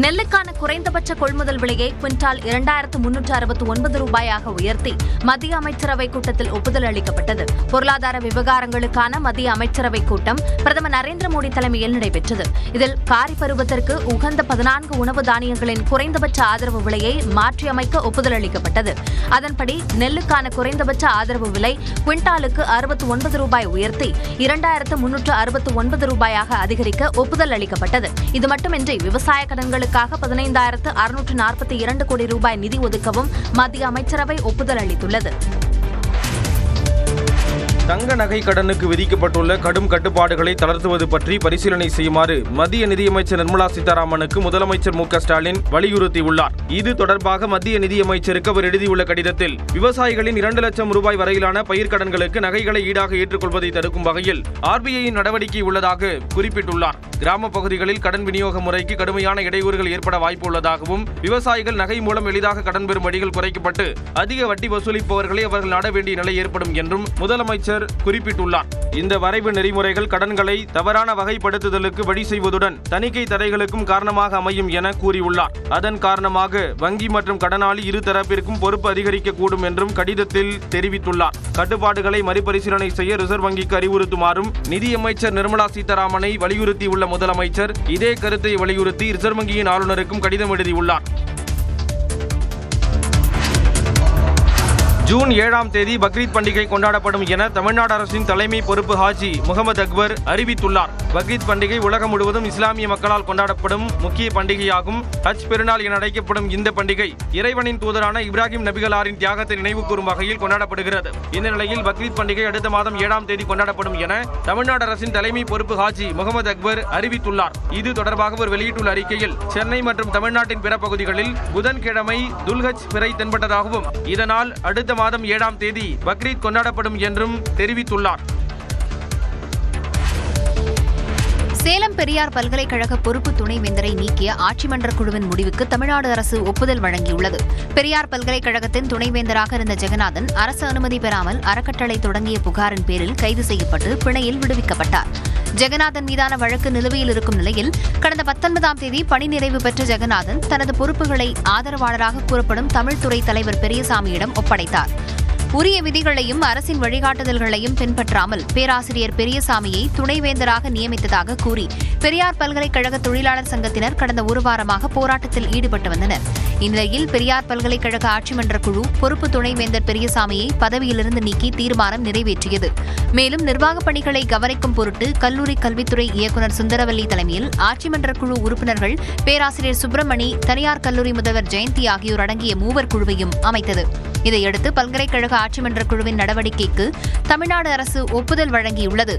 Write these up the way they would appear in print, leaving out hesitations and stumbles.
நெல்லுக்கான குறைந்தபட்ச கொள்முதல் விலையை குவிண்டால் 2369 ரூபாயாக உயர்த்தி மத்திய அமைச்சரவை கூட்டத்தில் ஒப்புதல் அளிக்கப்பட்டது. பொருளாதார விவகாரங்களுக்கான மத்திய அமைச்சரவை கூட்டம் பிரதமர் நரேந்திர மோடி தலைமையில் நடைபெற்றது. இதில் காரி பருவத்திற்கு உகந்த 14 உணவு தானியங்களின் குறைந்தபட்ச ஆதரவு விலையை மாற்றியமைக்க ஒப்புதல் அளிக்கப்பட்டது. அதன்படி நெல்லுக்கான குறைந்தபட்ச ஆதரவு விலை குவிண்டாலுக்கு 69 ரூபாய் உயர்த்தி 2369 ரூபாயாக அதிகரிக்க ஒப்புதல் அளிக்கப்பட்டது. இது மட்டுமின்றி விவசாய கடன்களுக்காக 15,642 கோடி ரூபாய் நிதி ஒதுக்கவும் மத்திய அமைச்சரவை ஒப்புதல் அளித்துள்ளது. தங்க நகை கடனுக்கு விதிக்கப்பட்டுள்ள கடும் கட்டுப்பாடுகளை தளர்த்துவது பற்றி பரிசீலனை செய்யுமாறு மத்திய நிதியமைச்சர் நிர்மலா சீதாராமனுக்கு முதலமைச்சர் மு.க.ஸ்டாலின் வலியுறுத்தியுள்ளார். இது தொடர்பாக மத்திய நிதியமைச்சருக்கு அவர் எழுதியுள்ள கடிதத்தில் விவசாயிகளின் 2 லட்சம் ரூபாய் வரையிலான பயிர்க்கடன்களுக்கு நகைகளை ஈடாக ஏற்றுக்கொள்வதை தடுக்கும் வகையில் ஆர்பிஐயின் நடவடிக்கை உள்ளதாக குறிப்பிட்டுள்ளார். கிராம பகுதிகளில் கடன் விநியோக முறைக்கு கடுமையான இடையூறுகள் ஏற்பட வாய்ப்பு உள்ளதாகவும் விவசாயிகள் நகை மூலம் எளிதாக கடன் பெறும் வழிகள் குறைக்கப்பட்டு அதிக வட்டி வசூலிப்பவர்களை அவர்கள் நாட வேண்டிய நிலை ஏற்படும் என்றும் முதலமைச்சர் குறிப்பிட்டுள்ளார். இந்த வரைவு நெறிமுறைகள் கடன்களை தவறான வகைப்படுத்துதலுக்கு வழி செய்வதுடன் தணிக்கை தடைகளுக்கும் காரணமாக அமையும் என கூறியுள்ளார். அதன் காரணமாக வங்கி மற்றும் கடனாளி இரு தரப்பிற்கும் பொறுப்பு அதிகரிக்கக்கூடும் என்றும் கடிதத்தில் தெரிவித்துள்ளார். கட்டுப்பாடுகளை மறுபரிசீலனை செய்ய ரிசர்வ் வங்கிக்கு அறிவுறுத்துமாறும் நிதியமைச்சர் நிர்மலா சீதாராமனை வலியுறுத்தியுள்ள முதலமைச்சர் இதே கருத்தை வலியுறுத்தி ரிசர்வ் வங்கியின் ஆளுநருக்கும் கடிதம் எழுதியுள்ளார். ஜூன் 7ஆம் தேதி பக்ரீத் பண்டிகை கொண்டாடப்படும் என தமிழ்நாடு அரசின் தலைமை பொறுப்பு ஹாஜி முகமது அக்பர் அறிவித்துள்ளார். பக்ரீத் பண்டிகை உலகம் முழுவதும் இஸ்லாமிய மக்களால் கொண்டாடப்படும் முக்கிய பண்டிகையாகும். ஹஜ் பெருநாள் என அழைக்கப்படும் இந்த பண்டிகை இறைவனின் தூதரான இப்ராஹிம் நபிகளாரின் தியாகத்தை நினைவு கூறும் வகையில் கொண்டாடப்படுகிறது. இந்த நிலையில் பக்ரீத் பண்டிகை அடுத்த மாதம் 7ஆம் தேதி கொண்டாடப்படும் என தமிழ்நாடு அரசின் தலைமை பொறுப்பு ஹாஜி முகமது அக்பர் அறிவித்துள்ளார். இது தொடர்பாக அவர் வெளியிட்டுள்ள அறிக்கையில் சென்னை மற்றும் தமிழ்நாட்டின் பிற பகுதிகளில் புதன்கிழமை துல்ஹஜ் பிறை தென்பட்டதாகவும் இதனால் அடுத்த மாதம் 7ஆம் தேதி பக்ரீத் கொண்டாடப்படும் என்றும் தெரிவித்துள்ளார். சேலம் பெரியார் பல்கலைக்கழக பொறுப்பு துணைவேந்தரை நீக்கிய ஆட்சிமன்ற குழுவின் முடிவுக்கு தமிழ்நாடு அரசு ஒப்புதல் வழங்கியுள்ளது. பெரியார் பல்கலைக்கழகத்தின் துணைவேந்தராக இருந்த ஜெகநாதன் அரசு அனுமதி பெறாமல் அறக்கட்டளை தொடங்கிய புகாரின் பேரில் கைது செய்யப்பட்டு பிணையில் விடுவிக்கப்பட்டார். ஜெகநாதன் மீதான வழக்கு நிலுவையில் இருக்கும் நிலையில் கடந்த 19ஆம் தேதி பணி நிறைவு பெற்ற ஜெகநாதன் தனது பொறுப்புகளை ஆதரவாளராக கூறப்படும் தமிழ்துறை தலைவர் பெரியசாமியிடம் ஒப்படைத்தார். உரிய விதிகளையும் அரசின் வழிகாட்டுதல்களையும் பின்பற்றாமல் பேராசிரியர் பெரியசாமியை துணைவேந்தராக நியமித்ததாக கூறி பெரியார் பல்கலைக்கழக தொழிலாளர் சங்கத்தினர் கடந்த ஒரு வாரமாக போராட்டத்தில் ஈடுபட்டு வந்தனர். இந்நிலையில் பெரியார் பல்கலைக்கழக ஆட்சிமன்ற குழு பொறுப்பு துணைவேந்தர் பெரியசாமியை பதவியிலிருந்து நீக்கி தீர்மானம் நிறைவேற்றியது. மேலும் நிர்வாகப் பணிகளை கவனிக்கும் பொருட்டு கல்லூரி கல்வித்துறை இயக்குநர் சுந்தரவல்லி தலைமையில் ஆட்சிமன்ற குழு உறுப்பினர்கள் பேராசிரியர் சுப்பிரமணி, தனியார் கல்லூரி முதல்வர் ஜெயந்தி ஆகியோர் அடங்கிய மூவர் குழுவையும் அமைத்தது. இதையடுத்து பல்கலைக்கழக ஆட்சிமன்ற குழுவின் நடவடிக்கைக்கு தமிழ்நாடு அரசு ஒப்புதல் வழங்கியுள்ளது.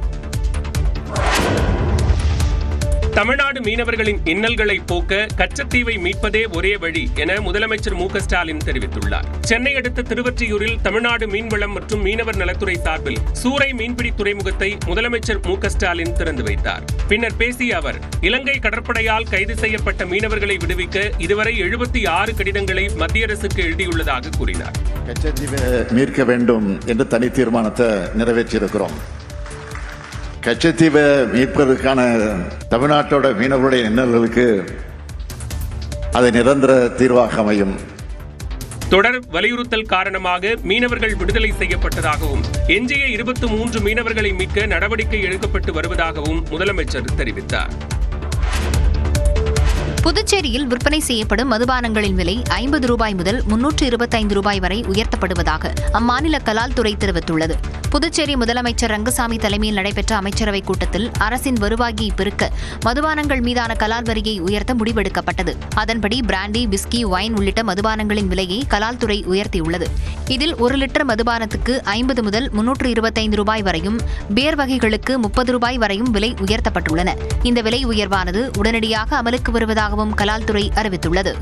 தமிழ்நாடு மீனவர்களின் இன்னல்களை போக்க கச்சத்தீவை மீட்பதே ஒரே வழி என முதலமைச்சர் மு.க.ஸ்டாலின் தெரிவித்துள்ளார். சென்னை அடுத்த திருவொற்றியூரில் தமிழ்நாடு மீன்வளம் மற்றும் மீனவர் நலத்துறை சார்பில் சூறை மீன்பிடி துறைமுகத்தை முதலமைச்சர் மு.க.ஸ்டாலின் திறந்து வைத்தார். பின்னர் பேசிய அவர் இலங்கை கடற்படையால் கைது செய்யப்பட்ட மீனவர்களை விடுவிக்க இதுவரை 76 கடிதங்களை மத்திய அரசுக்கு எழுதியுள்ளதாக கூறினார். கச்சத்தீவை மீட்க வேண்டும் என்று தனி தீர்மானத்தை நிறைவேற்றியிருக்கிறோம். கச்சத்தீவை மீட்பதற்கான தமிழ்நாட்டோட மீனவர்களுடைய இன்னல்களுக்கு அது நிரந்தர தீர்வாக அமையும். தொடர் வலியுறுத்தல் காரணமாக மீனவர்கள் விடுதலை செய்யப்பட்டதாகவும் எஞ்சிய 23 மீனவர்களை மீட்க நடவடிக்கை எடுக்கப்பட்டு வருவதாகவும் முதலமைச்சர் தெரிவித்தார். புதுச்சேரியில் விற்பனை செய்யப்படும் மதுபானங்களின் விலை 50 ரூபாய் முதல் 325 ரூபாய் வரை உயர்த்தப்படுவதாக அம்மாநில கலால் துறை தெரிவித்துள்ளது. புதுச்சேரி முதலமைச்சர் ரங்கசாமி தலைமையில் நடைபெற்ற அமைச்சரவைக் கூட்டத்தில் அரசின் வருவாயை பெருக்க மதுபானங்கள் மீதான கலால் வரியை உயர்த்த முடிவெடுக்கப்பட்டது. அதன்படி பிராண்டி, விஸ்கி, ஒயின் உள்ளிட்ட மதுபானங்களின் விலையை கலால் துறை உயர்த்தியுள்ளது. இதில் 1 லிட்டர் மதுபானத்துக்கு 50 முதல் 325 ரூபாய் வரையும், பியர் வகைகளுக்கு 30 ரூபாய் வரையும் விலை உயர்த்தப்பட்டுள்ளன. இந்த விலை உயர்வானது உடனடியாக அமலுக்கு வருவதாகவும் கலால் துறை அறிவித்துள்ளது.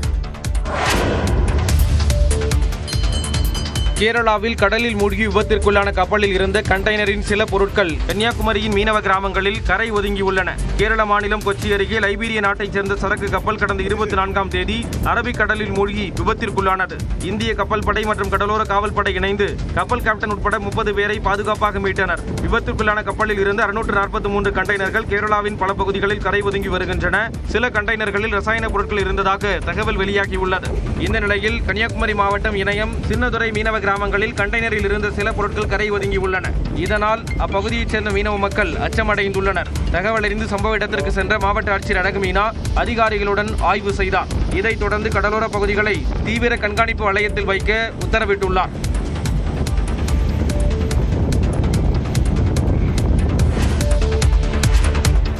கேரளாவில் கடலில் மூழ்கி விபத்திற்குள்ளான கப்பலில் இருந்த கண்டெய்னரின் சில பொருட்கள் கன்னியாகுமரியின் மீனவ கிராமங்களில் கரை ஒதுங்கியுள்ளன. கேரள மாநிலம் கொச்சி அருகே லைபீரிய நாட்டைச் சேர்ந்த சரக்கு கப்பல் கடந்த 24ஆம் தேதி அரபிக்கடலில் மூழ்கி விபத்திற்குள்ளானது. இந்திய கப்பல் படை மற்றும் கடலோர காவல் படை இணைந்து கப்பல் கேப்டன் உட்பட 30 பேரை பாதுகாப்பாக மீட்டனர். விபத்திற்குள்ளான கப்பலில் இருந்து 643 கண்டெய்னர்கள் கேரளாவின் பல பகுதிகளில் கரை ஒதுங்கி வருகின்றன. சில கண்டெய்னர்களில் ரசாயன பொருட்கள் இருந்ததாக தகவல் வெளியாகியுள்ளது. இந்த நிலையில் கன்னியாகுமரி மாவட்டம் இணையம் சின்னதுரை மீனவ கிராமங்களில் கண்டெய்னரில் இருந்த சில பொருட்கள் கரை ஒதுங்கியுள்ளன. இதனால் அப்பகுதியைச் சேர்ந்த மீனவ மக்கள் அச்சமடைந்துள்ளனர். தகவல் அறிந்து சம்பவ இடத்திற்கு சென்ற மாவட்ட ஆட்சியர் அழகுமீனா அதிகாரிகளுடன் ஆய்வு செய்தார். இதைத் தொடர்ந்து கடலோர பகுதிகளை தீவிர கண்காணிப்பு வளையத்தில் வைக்க உத்தரவிட்டுள்ளார்.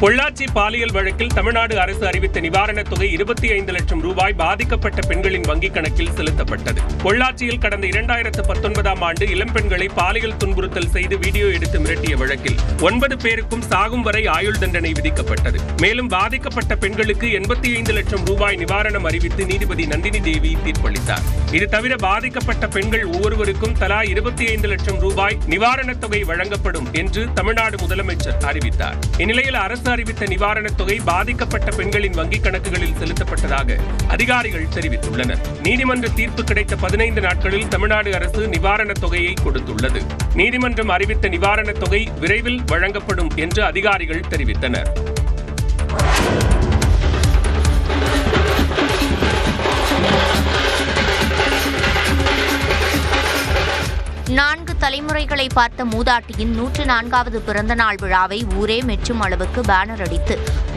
பொள்ளாச்சி பாலியல் வழக்கில் தமிழ்நாடு அரசு அறிவித்த நிவாரணத் தொகை 25 லட்சம் ரூபாய் பாதிக்கப்பட்ட பெண்களின் வங்கிக் கணக்கில் செலுத்தப்பட்டது. பொள்ளாச்சியில் கடந்த 2019ஆம் ஆண்டு இளம்பெண்களை பாலியல் துன்புறுத்தல் செய்து வீடியோ எடுத்து மிரட்டிய வழக்கில் 9 பேருக்கும் சாகும் வரை ஆயுள் தண்டனை விதிக்கப்பட்டது. மேலும் பாதிக்கப்பட்ட பெண்களுக்கு 85 லட்சம் ரூபாய் நிவாரணம் அறிவித்து நீதிபதி நந்தினி தேவி தீர்ப்பளித்தார். இது தவிர பாதிக்கப்பட்ட பெண்கள் ஒவ்வொருவருக்கும் தலா 25 லட்சம் ரூபாய் நிவாரணத் தொகை வழங்கப்படும் என்று தமிழ்நாடு முதலமைச்சர் அறிவித்தார். இந்நிலையில் அரசு அறிவித்த நிவாரணத் தொகை பாதிக்கப்பட்ட பெண்களின் வங்கிக் கணக்குகளில் செலுத்தப்பட்டதாக அதிகாரிகள் தெரிவித்துள்ளனர். நீதிமன்ற தீர்ப்பு கிடைத்த 15 நாட்களில் தமிழ்நாடு அரசு நிவாரணத் தொகையை கொடுத்துள்ளது. நீதிமன்றம் அறிவித்த நிவாரணத் தொகை விரைவில் வழங்கப்படும் என்று அதிகாரிகள் தெரிவித்தனர். நான்கு தலைமுறைகளை பார்த்த மூதாட்டியின் 104வது பிறந்த நாள் விழாவை ஊரே மெச்சும் அளவுக்கு பேனர் அடித்து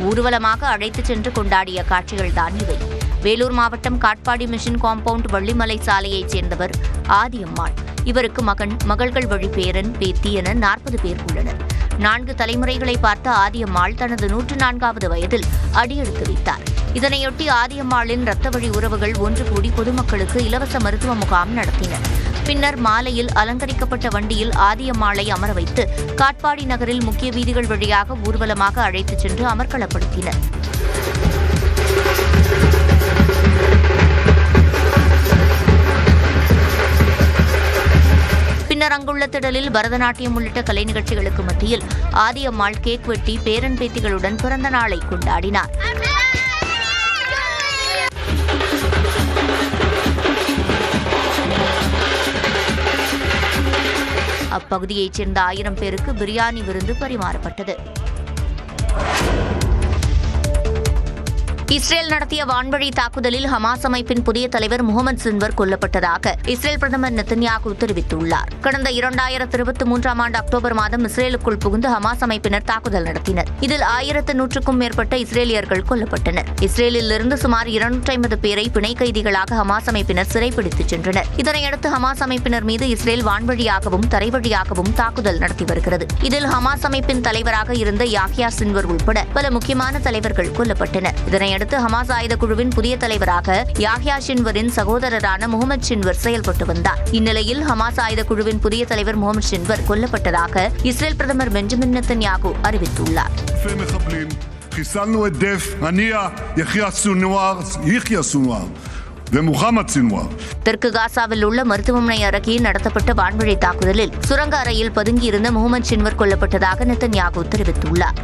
ஊர்வலமாக அழைத்துச் சென்று கொண்டாடிய காட்சிகள்தான் இவை. வேலூர் மாவட்டம் காட்பாடி மிஷன் காம்பவுண்ட் வள்ளிமலை சாலையைச் சேர்ந்தவர் ஆதியம்மாள். இவருக்கு மகன், மகள்கள் வழி பேரன், பேத்தி என 40 பேர் உள்ளனர். 4 தலைமுறைகளை பார்த்த ஆதியம்மாள் தனது 104வது வயதில் அடியெடுத்து வைத்தார். இதனையொட்டி ஆதியம்மாளின் இரத்த வழி உறவுகள் ஒன்று கூடி பொதுமக்களுக்கு இலவச மருத்துவ முகாம் நடத்தினர். பின்னர் மாலையில் அலங்கரிக்கப்பட்ட வண்டியில் ஆதியம்மாளை அமர வைத்து காட்பாடி நகரில் முக்கிய வீதிகள் வழியாக ஊர்வலமாக அழைத்துச் சென்று அமர்க்களப்படுத்தினர். பின்னர் அங்குள்ள திடலில் பரதநாட்டியம் உள்ளிட்ட கலை நிகழ்ச்சிகளுக்கு மத்தியில் ஆதியம்மாள் கேக் வெட்டி பேரன் பேத்திகளுடன் பிறந்த நாளை கொண்டாடினார். அப்பகுதியைச் சேர்ந்த 1000 பேருக்கு பிரியாணி விருந்து பரிமாறப்பட்டது. இஸ்ரேல் நடத்திய வான்வழி தாக்குதலில் ஹமாஸ் அமைப்பின் புதிய தலைவர் முகமது சின்வர் கொல்லப்பட்டதாக இஸ்ரேல் பிரதமர் நெத்தன்யாகு தெரிவித்துள்ளார். கடந்த 2023ஆம் ஆண்டு அக்டோபர் மாதம் இஸ்ரேலுக்குள் புகுந்து ஹமாஸ் அமைப்பினர் தாக்குதல் நடத்தினர். இதில் 1100க்கும் மேற்பட்ட இஸ்ரேலியர்கள் கொல்லப்பட்டனர். இஸ்ரேலிலிருந்து சுமார் 250 பேரை பிணை கைதிகளாக ஹமாஸ் அமைப்பினர் சிறைப்பிடித்துச் சென்றனர். இதனையடுத்து ஹமாஸ் அமைப்பினர் மீது இஸ்ரேல் வான்வழியாகவும் தரைவழியாகவும் தாக்குதல் நடத்தி வருகிறது. இதில் ஹமாஸ் அமைப்பின் தலைவராக இருந்த யாஹ்யா சின்வர் உட்பட பல முக்கியமான தலைவர்கள் கொல்லப்பட்டனர். இதனையடுத்து ஹமாஸ் ஆயுத குழுவின் புதிய தலைவராக யாஹ்யா சின்வரின் சகோதரரான முகமது சின்வர் செயல்பட்டு வந்தார். இந்நிலையில் ஹமாஸ் ஆயுத குழுவின் புதிய தலைவர் முகமது சின்வர் கொல்லப்பட்டதாக இஸ்ரேல் பிரதமர் பெஞ்சமின் நெத்தன்யாகு அறிவித்துள்ளார். தெற்கு காசாவில் உள்ள மருத்துவமனை அருகே நடத்தப்பட்ட வான்வழி தாக்குதலில் சுரங்க அறையில் பதுங்கியிருந்த முகமது சின்வர் கொல்லப்பட்டதாக நெத்தன்யாகு தெரிவித்துள்ளார்.